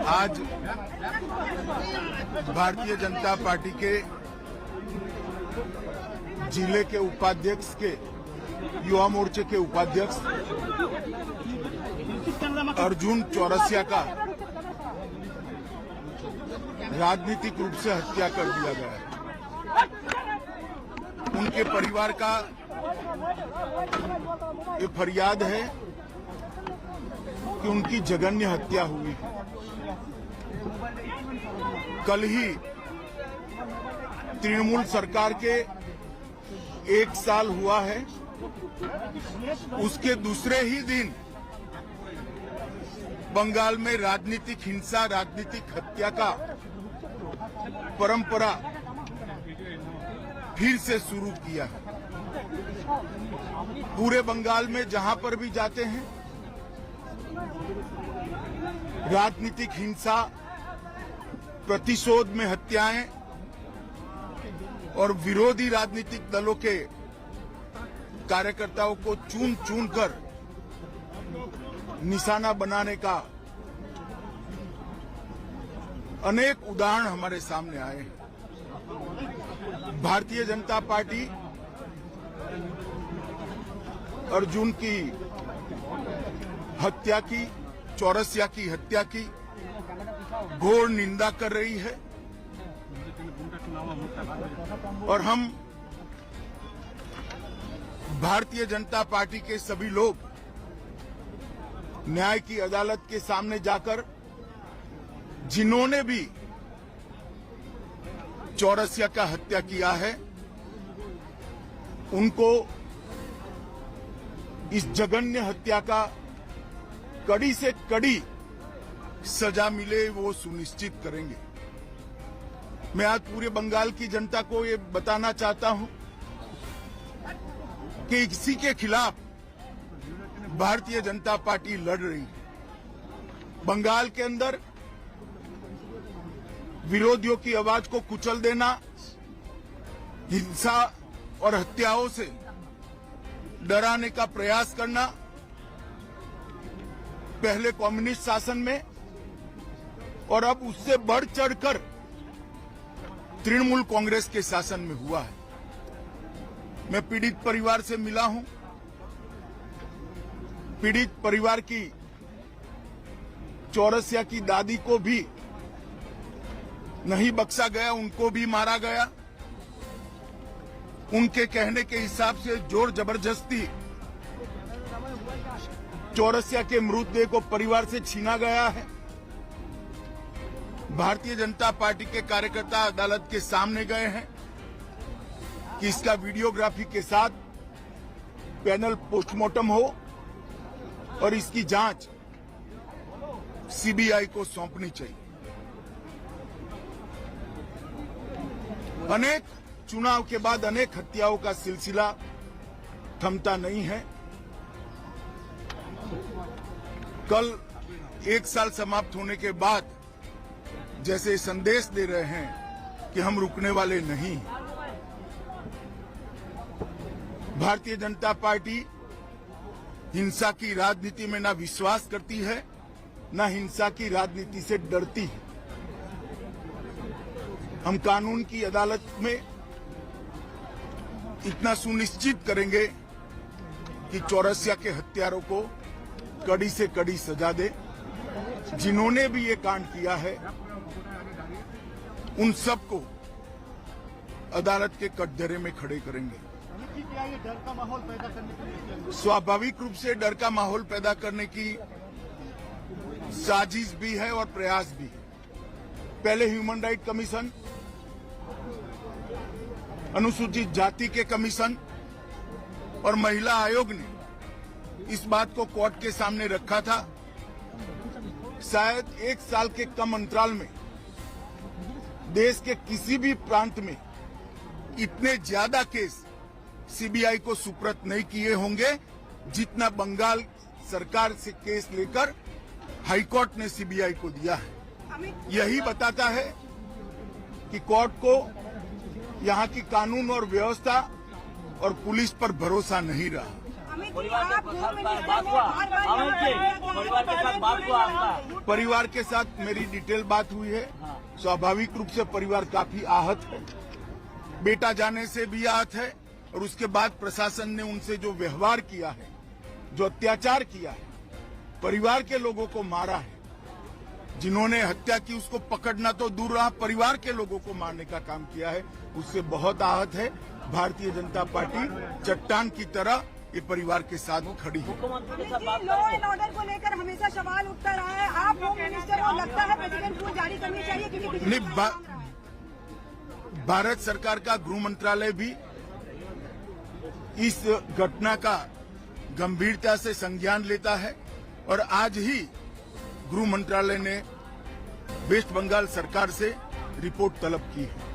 आज भारतीय जनता पार्टी के जिले के उपाध्यक्ष के युवा मोर्चे के उपाध्यक्ष अर्जुन चौरसिया का राजनीतिक रूप से हत्या कर दिया गया है। उनके परिवार का ये फरियाद है कि उनकी जघन्य हत्या हुई है। कल ही तृणमूल सरकार के 1 साल हुआ है, उसके दूसरे ही दिन बंगाल में राजनीतिक हिंसा, राजनीतिक हत्या का परंपरा फिर से शुरू किया है। पूरे बंगाल में जहां पर भी जाते हैं राजनीतिक हिंसा, प्रतिशोध में हत्याएं और विरोधी राजनीतिक दलों के कार्यकर्ताओं को चुन चुन कर निशाना बनाने का अनेक उदाहरण हमारे सामने आए हैं। भारतीय जनता पार्टी अर्जुन की हत्या की, चौरसिया की हत्या की घोर निंदा कर रही है और हम भारतीय जनता पार्टी के सभी लोग न्याय की अदालत के सामने जाकर जिन्होंने भी चौरसिया का हत्या किया है उनको इस जघन्य हत्या का कड़ी से कड़ी सजा मिले, वो सुनिश्चित करेंगे। मैं आज पूरे बंगाल की जनता को ये बताना चाहता हूं कि इसी के खिलाफ भारतीय जनता पार्टी लड़ रही है। बंगाल के अंदर विरोधियों की आवाज को कुचल देना, हिंसा और हत्याओं से डराने का प्रयास करना, पहले कम्युनिस्ट शासन में और अब उससे बढ़ चढ़कर तृणमूल कांग्रेस के शासन में हुआ है। मैं पीड़ित परिवार से मिला हूं। पीड़ित परिवार की चौरसिया की दादी को भी नहीं बख्शा गया, उनको भी मारा गया। उनके कहने के हिसाब से जोर जबरदस्ती चौरसिया के मृतदेह को परिवार से छीना गया है। भारतीय जनता पार्टी के कार्यकर्ता अदालत के सामने गए हैं कि इसका वीडियोग्राफी के साथ पैनल पोस्टमार्टम हो और इसकी जांच सीबीआई को सौंपनी चाहिए। अनेक चुनाव के बाद अनेक हत्याओं का सिलसिला थमता नहीं है। कल 1 साल समाप्त होने के बाद जैसे संदेश दे रहे हैं कि हम रुकने वाले नहीं। भारतीय जनता पार्टी हिंसा की राजनीति में ना विश्वास करती है, ना हिंसा की राजनीति से डरती है। हम कानून की अदालत में इतना सुनिश्चित करेंगे कि चौरसिया के हत्यारों को कड़ी से कड़ी सजा दे। जिन्होंने भी ये कांड किया है उन सबको अदालत के कटघरे में खड़े करेंगे। डर का माहौल पैदा करने के लिए स्वाभाविक रूप से डर का माहौल पैदा करने की साजिश भी है और प्रयास भी है। पहले ह्यूमन राइट कमीशन, अनुसूचित जाति के कमीशन और महिला आयोग ने इस बात को कोर्ट के सामने रखा था। शायद 1 साल के कम अंतराल में देश के किसी भी प्रांत में इतने ज्यादा केस सीबीआई को सुपुर्द नहीं किए होंगे जितना बंगाल सरकार से केस लेकर हाईकोर्ट ने सीबीआई को दिया है। यही बताता है कि कोर्ट को यहाँ की कानून और व्यवस्था और पुलिस पर भरोसा नहीं रहा। परिवार के साथ बात हुआ परिवार के साथ बात हुआ आपका? परिवार के साथ मेरी डिटेल बात हुई है। स्वाभाविक रूप से परिवार काफी आहत है, बेटा जाने से भी आहत है, और उसके बाद प्रशासन ने उनसे जो व्यवहार किया है, जो अत्याचार किया है, परिवार के लोगों को मारा है, जिन्होंने हत्या की उसको पकड़ना तो दूर रहा, परिवार के लोगों को मारने का काम किया है, उससे बहुत आहत है। भारतीय जनता पार्टी चट्टान की तरह ये परिवार के साथ खड़ी है। मुख्यमंत्री के साथ बात लॉ एंड ऑर्डर को लेकर हमेशा सवाल उठता रहा है। आप होम मिनिस्टर और लगता है प्रेसिडेंट को जारी करनी चाहिए क्योंकि नहीं, भारत सरकार का गृह मंत्रालय भी इस घटना का गंभीरता से संज्ञान लेता है, और आज ही गृह मंत्रालय ने वेस्ट बंगाल सरकार से रिपोर्ट तलब की है।